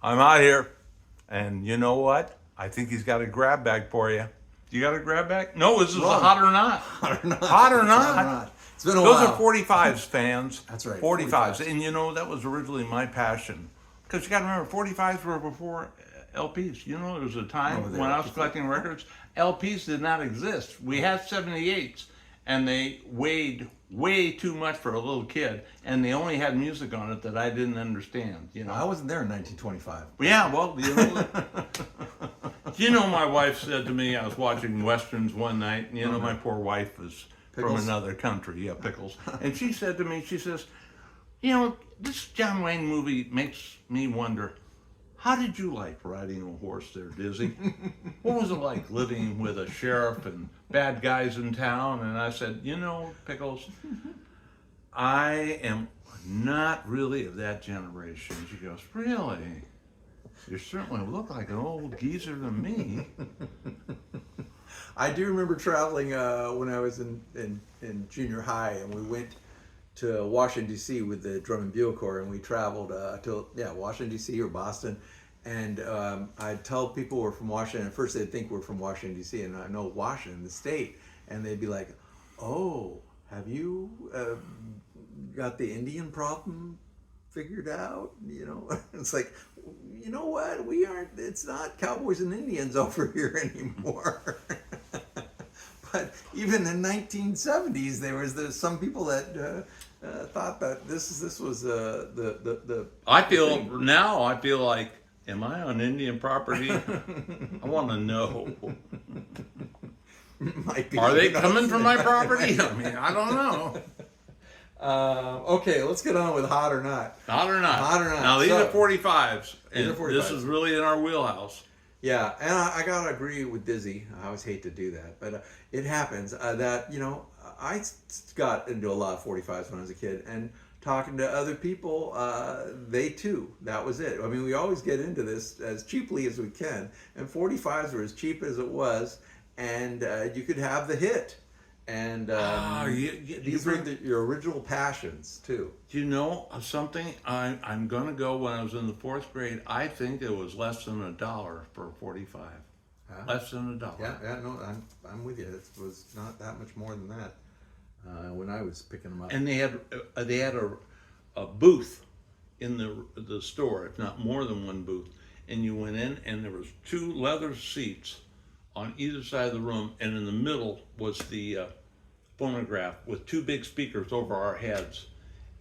I'm out here, and you know what? I think he's got a grab bag for you. You got a grab bag? No, this is a Wrong. hot or not. Hot or not? Hot or It's not? hot or not? It's been a Those while. are 45s, fans. That's right, 45s. 45s. And you know, that was originally my passion. Because you got to remember, 45s were before LPs. You know, there was a time Oh, they when were I was before. collecting records, LPs did not exist. We had 78s, and they weighed way too much for a little kid, and they only had music on it that I didn't understand. You know, I wasn't there in 1925. yeah, well, you know, my wife said to me, I was watching westerns one night, and you know, my poor wife was from Pickles? another country, yeah, pickles, and she said to me, she says, you know, this John Wayne movie makes me wonder, how did you like riding a horse there, Dizzy? What was it like living with a sheriff and bad guys in town? And I said, you know, Pickles, I am not really of that generation. She goes, really? You certainly look like an old geezer to me. I do remember traveling when I was in junior high, and we went to Washington D.C. with the Drum and Bugle Corps, and we traveled to Washington D.C. or Boston, and I'd tell people we're from Washington. At first, they'd think we're from Washington D.C. and I know Washington, the state, and they'd be like, "Oh, have you got the Indian problem figured out?" You know, it's like, you know what? We aren't. It's not cowboys and Indians over here anymore. But even in 1970s, there was some people that thought that this was the I feel now. I feel like, am I on Indian property? I want to know. might be. Are they coming from my property? I mean, I don't know. Okay, let's get on with hot or not. Hot or not? Hot or not. Now these So- are 45s, These and are 45s. this is really in our wheelhouse. Yeah, and I gotta agree with Dizzy. I always hate to do that, but it happens that I got into a lot of 45s when I was a kid, and talking to other people, they too. That was it. I mean, we always get into this as cheaply as we can, and 45s were as cheap as it was, and you could have the hit, and these were your original passions too. Do you know something? I'm going to go when I was in the fourth grade. I think it was less than $1 for a 45. Less than $1. Yeah, no, I'm with you. It was not that much more than that when I was picking them up. And they had a booth in the store, if not more than one booth. And you went in, and there was two leather seats on either side of the room, and in the middle was the phonograph with two big speakers over our heads.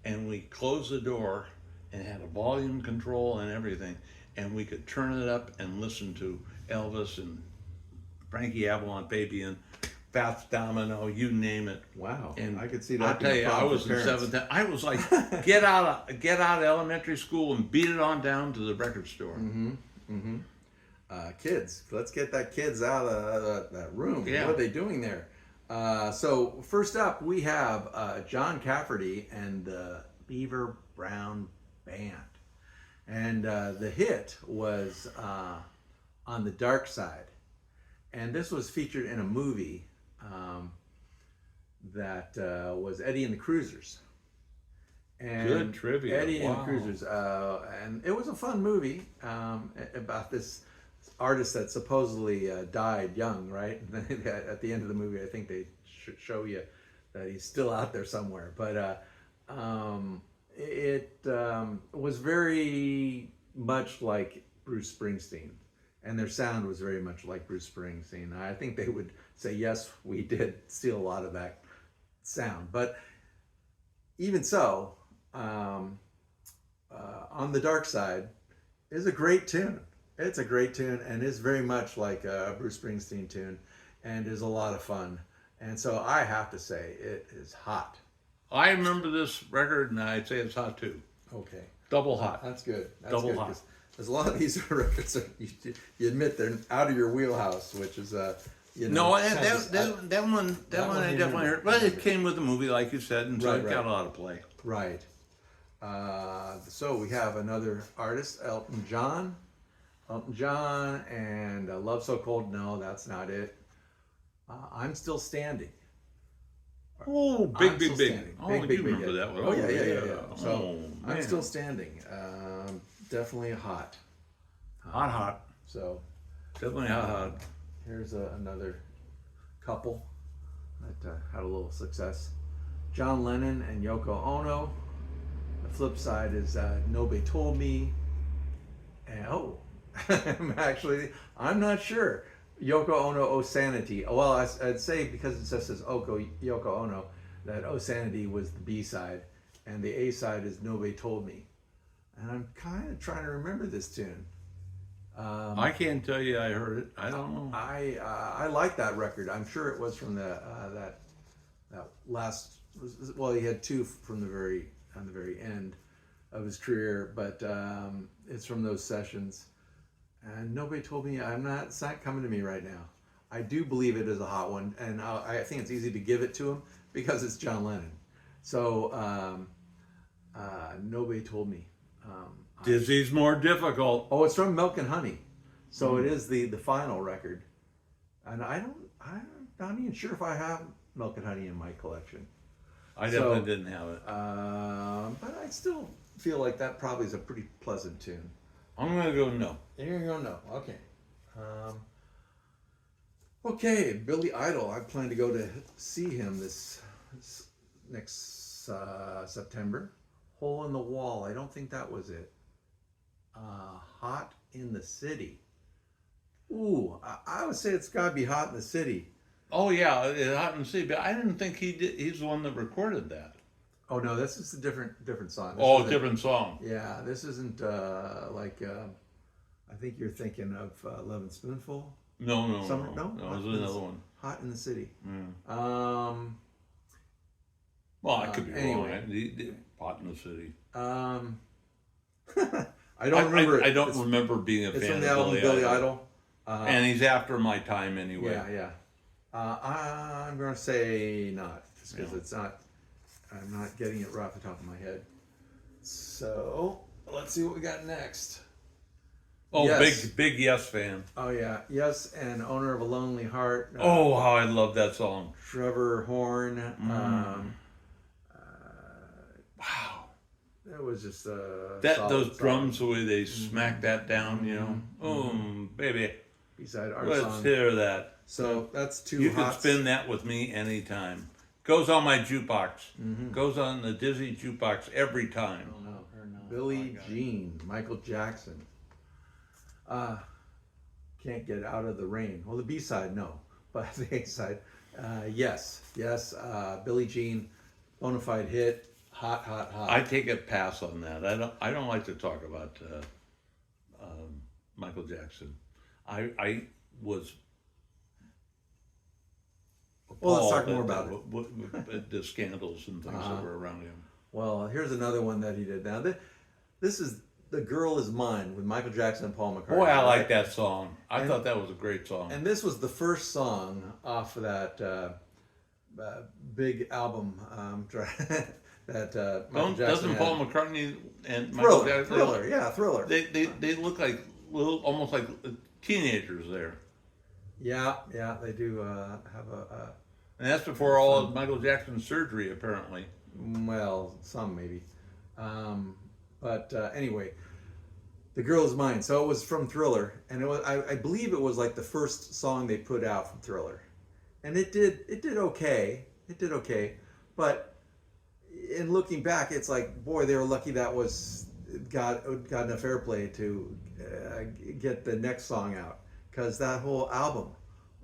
And we closed the door and had a volume control and everything, and we could turn it up and listen to Elvis and Frankie Avalon, Fabian, Fats Domino, you name it. Wow, And I could see that. I tell you, I was in seventh. I was like, get out of elementary school and beat it on down to the record store. Kids, let's get that kids out of that room. Yeah. What are they doing there? So first up, we have John Cafferty and the Beaver Brown Band, and the hit was "On the Dark Side," and this was featured in a movie that was Eddie and the Cruisers. And Good trivia. Eddie and the Wow. Cruisers, and it was a fun movie about this artist that supposedly died young, right? At the end of the movie, I think they show you that he's still out there somewhere. But it was very much like Bruce Springsteen, and their sound was very much like Bruce Springsteen. I think they would say, yes, we did steal a lot of that sound. But even so, On the Dark Side is a great tune. It's a great tune, and is very much like a Bruce Springsteen tune, and is a lot of fun. And so I have to say, it is hot. I remember this record, and I'd say it's hot too. Okay, Double hot. that's good. That's Double good, hot. 'cause there's a lot of these records that you admit they're out of your wheelhouse, which is No, kind of- that one I you definitely remember. heard. But it came with the movie, like you said, and so Right, it got right. a lot of play. Right. So we have another artist, Elton John. Elton John and Love So Cold. No, that's not it. I'm Still Standing. Oh, I'm big. Still Standing. Oh, Big, you remember yeah. that one? Oh, yeah. So Oh, I'm man. Still Standing. Definitely hot. Hot, hot. So Definitely hot, hot. here's another couple that had a little success. John Lennon and Yoko Ono. The flip side is Nobody Told Me. And I'm not sure. Yoko Ono, Oh Sanity. Well, I'd say because it just says Yoko Ono, that Oh Sanity was the B side, and the A side is Nobody Told Me. And I'm kind of trying to remember this tune. I can't tell you I heard it. I don't know. I like that record. I'm sure it was from that last. Well, he had two from the very end of his career, but it's from those sessions. And Nobody Told Me. It's not coming to me right now. I do believe it is a hot one, and I think it's easy to give it to him because it's John Lennon. So Nobody Told Me. Dizzy's more difficult. Oh, it's from Milk and Honey, so it is the final record. And I'm not even sure if I have Milk and Honey in my collection. I definitely didn't have it. But I still feel like that probably is a pretty pleasant tune. I'm gonna go no. You're gonna go no. Okay. Okay, Billy Idol. I plan to go to see him this next September. Hole in the Wall. I don't think that was it. Hot in the City. Ooh, I would say it's got to be Hot in the City. Oh yeah, it Hot in the City, but I didn't think he did. He's the one that recorded that. Oh no, this is a different song. Different song. Yeah, this isn't like. I think you're thinking of Love and Spoonful. No, No, it was another one. Hot in the City. Well, I could be wrong. Hot in the City. I don't remember. I don't remember being a fan from of the album Billy Idol. And he's after my time anyway. Yeah. I'm going to say not, just because it's not. I'm not getting it right off the top of my head. So let's see what we got next. Oh, Yes. big Yes fan. Oh yeah, Yes, and Owner of a Lonely Heart. Oh, how I love that song. Trevor Horn. Wow. It was just those drums, the way they smack that down, you know. Baby. Beside our Let's song. hear that. So that's two. You can hots. spin that with me anytime. Goes on my jukebox. Goes on the Dizzy jukebox every time. Oh, no. Billie Jean, Michael Jackson. Can't Get Out of the Rain. Well, the B side, no, but the A side, yes. Billie Jean, bona fide hit. Hot. I take a pass on that. I don't like to talk about Michael Jackson. I was. Well, let's talk more about it. The scandals and things that were around him. Well, here's another one that he did. Now, this is The Girl Is Mine with Michael Jackson and Paul McCartney. Boy, I like that song. I thought that was a great song. And this was the first song off of that big album that Michael Jackson Doesn't had. Paul McCartney and Michael Jackson, Thriller. They look like almost like teenagers there. Yeah, they do have a. And that's before all of Michael Jackson's surgery, apparently. Well, some maybe. But anyway, The Girl Is Mine. So it was from Thriller, and it was I believe it was like the first song they put out from Thriller, and it did okay. It did okay, but in looking back, it's like, boy, they were lucky that got enough airplay to get the next song out, because that whole album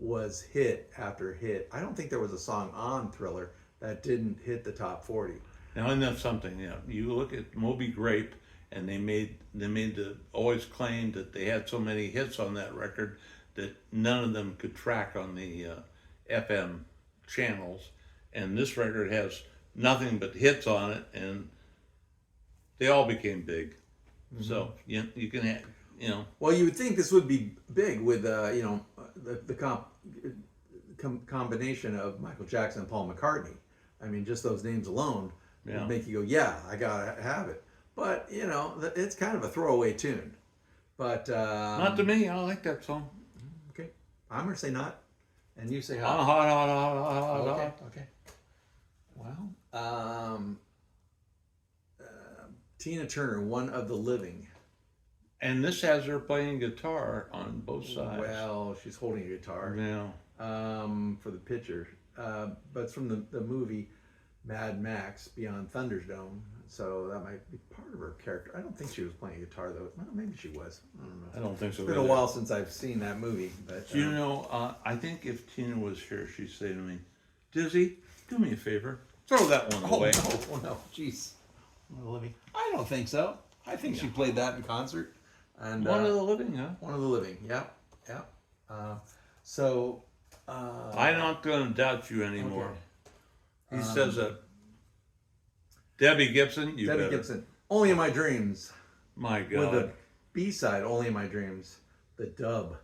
was hit after hit. I don't think there was a song on Thriller that didn't hit the top 40. Now, and that's something, you look at Moby Grape, and they made the always claim that they had so many hits on that record that none of them could track on the FM channels, and this record has nothing but hits on it, and they all became big. So you can have, Well, you would think this would be big with the combination of Michael Jackson and Paul McCartney. I mean, just those names alone would make you go, yeah, I gotta have it. But it's kind of a throwaway tune. But not to me. I like that song. Okay, I'm gonna say not, and you say Hot, hot. hot. Okay. Well, Tina Turner, One of the Living. And this has her playing guitar on both sides. Well, she's holding a guitar. Yeah. For the picture. But it's from the movie Mad Max Beyond Thunderdome. So that might be part of her character. I don't think she was playing guitar though. Well, maybe she was. I don't know. I don't think so. It's been a either. while since I've seen that movie. But Do you know, I think if Tina was here, she'd say to me, Dizzy, do me a favor. Throw that one away. Oh no, jeez. Living. I don't think so. I think she played that in concert. And One of the living, huh? One of the living. Yep. Yep. So. I'm not going to doubt you anymore. Okay. He says that. Debbie Gibson, you Debbie better. Gibson. Only in My Dreams. My With God. the B-side, Only in My Dreams. The dub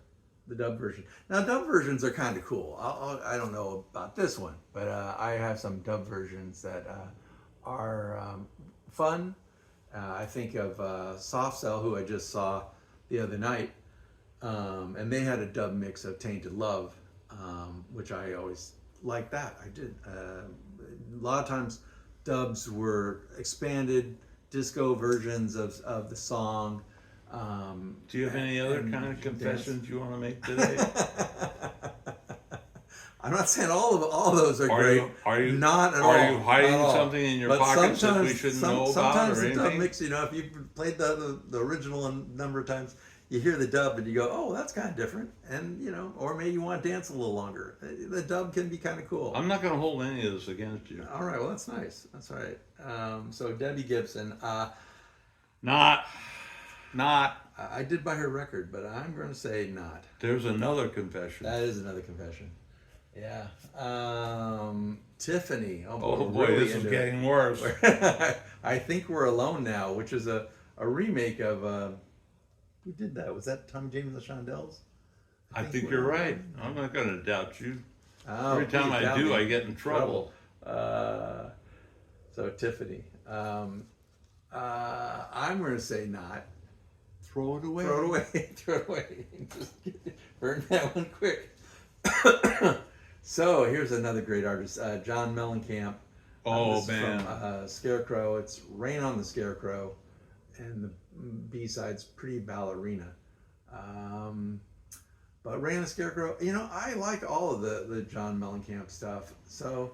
version. Now, dub versions are kind of cool. I don't know about this one, but I have some dub versions that are fun. I think of Soft Cell, who I just saw the other night, and they had a dub mix of Tainted Love, which I always liked that. I did. A lot of times dubs were expanded disco versions of the song. Do you have any other kind of confessions you want to make today? I'm not saying all of those are great. Are you not at all? Are you hiding not at all. something in your But pockets that we shouldn't know about sometimes or the dub anything? mix, you know, if you've played the original a number of times, you hear the dub and you go, oh, that's kind of different. And, you know, or maybe you want to dance a little longer. The dub can be kind of cool. I'm not going to hold any of this against you. All right, well, that's nice. That's all right. So Debbie Gibson, Not. I did buy her record, but I'm going to say not. There's another confession. That is another confession. Yeah. Tiffany. Oh we're boy, really this is into getting worse. it. I Think We're Alone Now, which is a remake of who did that? Was that Tommy James and the Shondells? I think you're right. I'm not going to doubt you. Oh, Every time please I doubt do, me. I get in trouble. So Tiffany. I'm going to say not. Throw it away. Throw it away. Throw it away. Just burn that one quick. So here's another great artist, John Mellencamp. Oh, This is man. From Scarecrow. It's Rain on the Scarecrow, and the B-side's Pretty Ballerina. But Rain on the Scarecrow, you know, I like all of the John Mellencamp stuff. So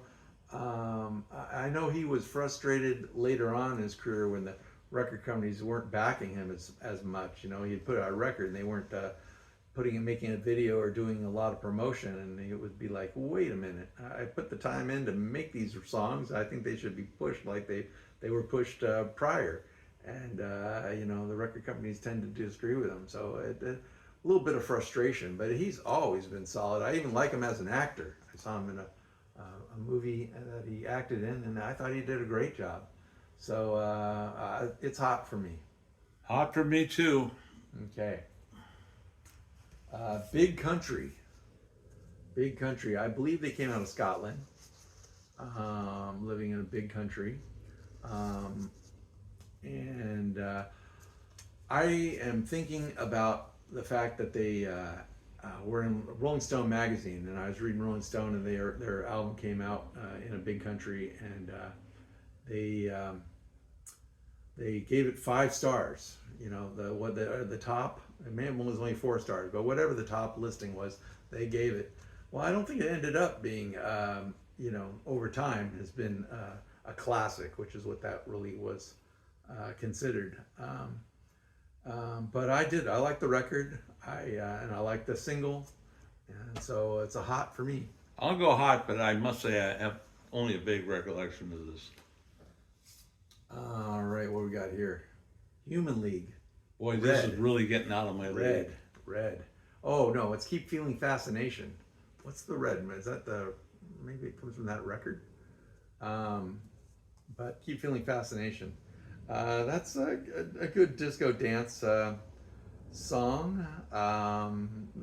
I know he was frustrated later on in his career when the record companies weren't backing him as much. You know, he'd put out a record and they weren't making a video or doing a lot of promotion, and it would be like, wait a minute, I put the time in to make these songs. I think they should be pushed like they were pushed prior. And you know, the record companies tend to disagree with him, so a little bit of frustration. But he's always been solid. I even like him as an actor. I saw him in a movie that he acted in, and I thought he did a great job. So it's hot for me. Hot for me too. Okay. Big Country. Big Country. I believe they came out of Scotland. Living in a big country. And I am thinking about the fact that they were in Rolling Stone magazine, and I was reading Rolling Stone, and their album came out in a big country, and they gave it 5 stars. You know, the top, it may have was only 4 stars, but whatever the top listing was, they gave it. Well, I don't think it ended up being, you know, over time has been a classic, which is what that really was considered. But I like the record, and I like the single, and so it's a hot for me. I'll go hot, but I must say I have only a vague recollection of this. All right, what we got here? Human League. Boy, this Red. is really getting out of my league. Red. Oh no, it's Keep Feeling Fascination. What's the red? Is that maybe it comes from that record? But Keep Feeling Fascination. That's a good disco dance song.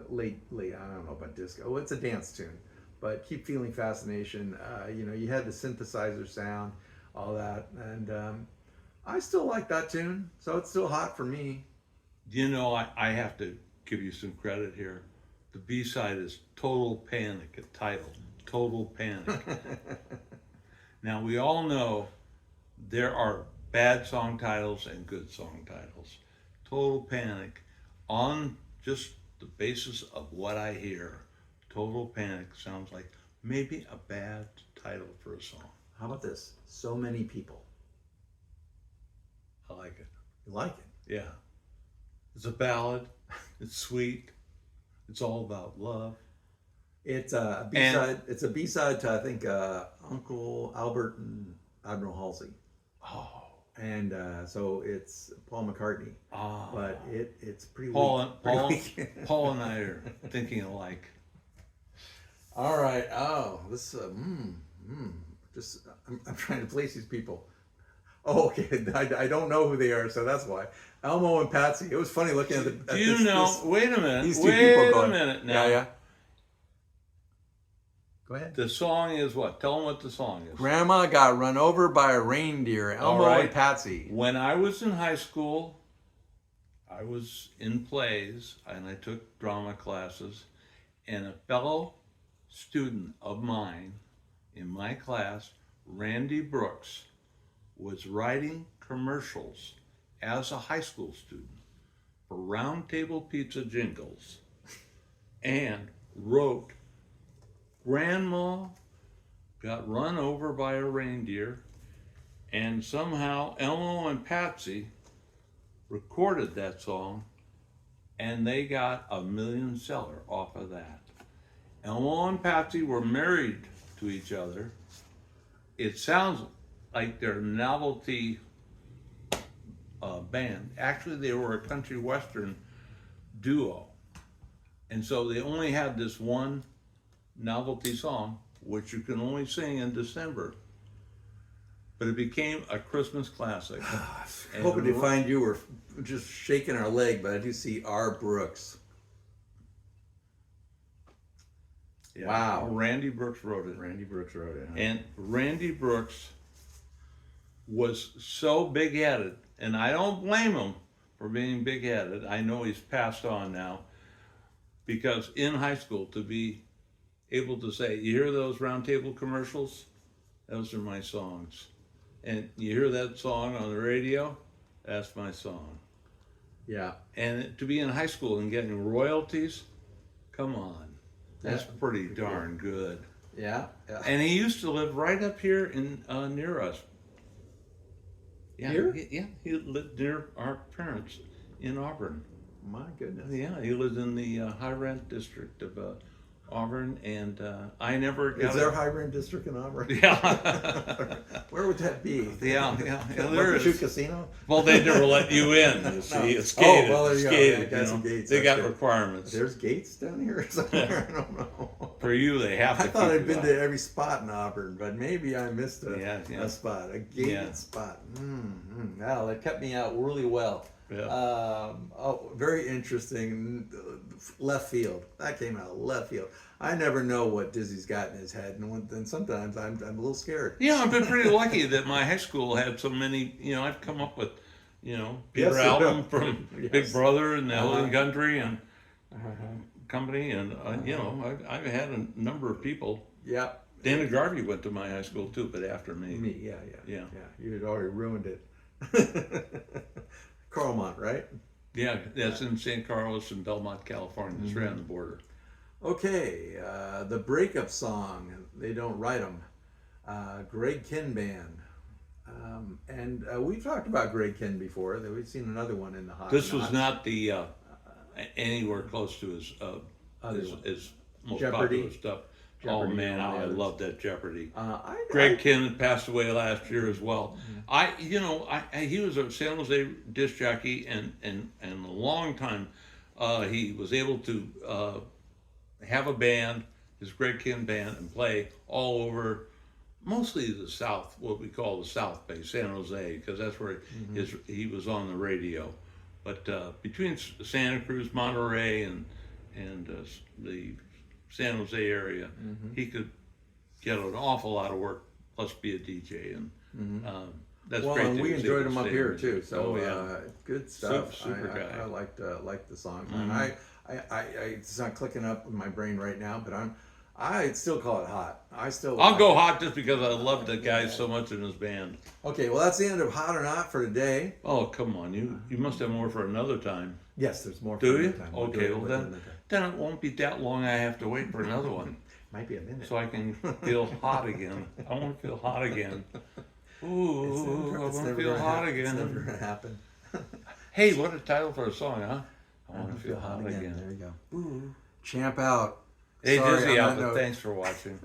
Late, I don't know about disco. Oh, it's a dance tune. But Keep Feeling Fascination, you know, you had the synthesizer sound, all that. And I still like that tune. So it's still hot for me. You know, I have to give you some credit here. The B-side is Total Panic, a title. Total Panic. Now, we all know there are bad song titles and good song titles. Total Panic, on just the basis of what I hear, Total Panic sounds like maybe a bad title for a song. How about this? So Many People. I like it. You like it? Yeah. It's a ballad. It's sweet. It's all about love. It's a B-side. It's a B-side to, I think, Uncle Albert and Admiral Halsey. Oh. And so it's Paul McCartney. Ah. But it's pretty Paul weak. Pretty weak. Paul and I are thinking alike. All right. Oh, this. Just I'm trying to place these people. Oh, okay. I don't know who they are, so that's why. Elmo and Patsy. It was funny looking at the. Do you know? Wait a minute. These two Wait people a going. minute now. Yeah. Go ahead. The song is what? Tell them what the song is. Grandma got run over by a reindeer. Elmo right. and Patsy. When I was in high school, I was in plays and I took drama classes, and a fellow student of mine in my class, Randy Brooks, was writing commercials as a high school student for Round Table Pizza Jingles and wrote, Grandma got run over by a reindeer, and somehow Elmo and Patsy recorded that song, and they got a million seller off of that. Elmo and Patsy were married to each other. It sounds like they're a novelty band. Actually, they were a country western duo. And so they only had this one novelty song, which you can only sing in December. But it became a Christmas classic. Hoping to find you. We're just shaking our leg, but I do see R. Brooks. Yeah. Wow. Randy Brooks wrote it. Randy Brooks wrote it. Huh? And Randy Brooks was so big-headed, and I don't blame him for being big-headed. I know he's passed on now, because in high school, to be able to say, you hear those Round Table commercials? Those are my songs. And you hear that song on the radio? That's my song. Yeah. And to be in high school and getting royalties? Come on. That's Yeah. pretty darn good. Yeah. Yeah. And he used to live right up here in near us. Yeah, Here? He lived near our parents in Auburn. My goodness. Yeah, he lived in the high rent district of Auburn, and I never got. Is there a high rent district in Auburn? Yeah. Where would that be? Yeah, there Muckleshoot is. Casino? Well, they never let you in. You see, No. it's Oh, gated. well, there you go. Gated, Yeah, got some gates. They That's got good. requirements. There's gates down here somewhere. I don't know. For you, they have to. I thought keep I'd you been out. to every spot in Auburn, but maybe I missed Yeah. a spot, a gated Yeah. spot. Well, that kept me out really well. Yeah. Very interesting. Left field. That came out left field. I never know what Dizzy's got in his head, and sometimes I'm a little scared. Yeah, I've been pretty lucky that my high school had so many. I've come up with, Peter Yes, Allen from yes. Big Brother and the Uh-huh. Holiday Country and company, and I've had a number of people. Yeah. Dana Garvey went to my high school too, but after me. Me, yeah. Yeah. You had already ruined it. Carlmont, right? Yeah, that's in St. Carlos and Belmont, California. It's right on the border. Okay, the breakup song, They Don't Write 'Em, Greg Kihn Band. And we've talked about Greg Kihn before. We've seen another one in the hot. This was Knots. not the anywhere close to his Other one. his most Jeopardy. popular stuff. Jeopardy Oh man, and all the I others. love that Jeopardy. I Greg Kihn passed away last year as well. He was a San Jose disc jockey, and a long time. He was able to have a band, his Greg Kihn Band, and play all over, mostly the South, what we call the South Bay, San Jose, because that's where he was on the radio. But between Santa Cruz, Monterey, and the San Jose area, he could get an awful lot of work, plus be a DJ, and that's well, great. and that we he was enjoyed able him to up stay here in too. music. So good stuff. Super guy. I liked the song, and it's not clicking up in my brain right now, but I'd still call it hot. I still. I'll go hot just because I love the guy so much in his band. Okay, well that's the end of Hot or Not for today. Oh, come on. You must have more for another time. Yes, there's more. Do for you? another time. We'll do Okay, it well with then, another time. then it won't be that long I have to wait for another one. Might be a minute. So I can feel hot again. I want to feel hot again. Ooh, I want to feel hot It's never again. gonna happen. Hey, what a title for a song, huh? I want to feel hot There again. you go. Champ out. Hey, Sorry, Dizzy on out, that but note. thanks for watching.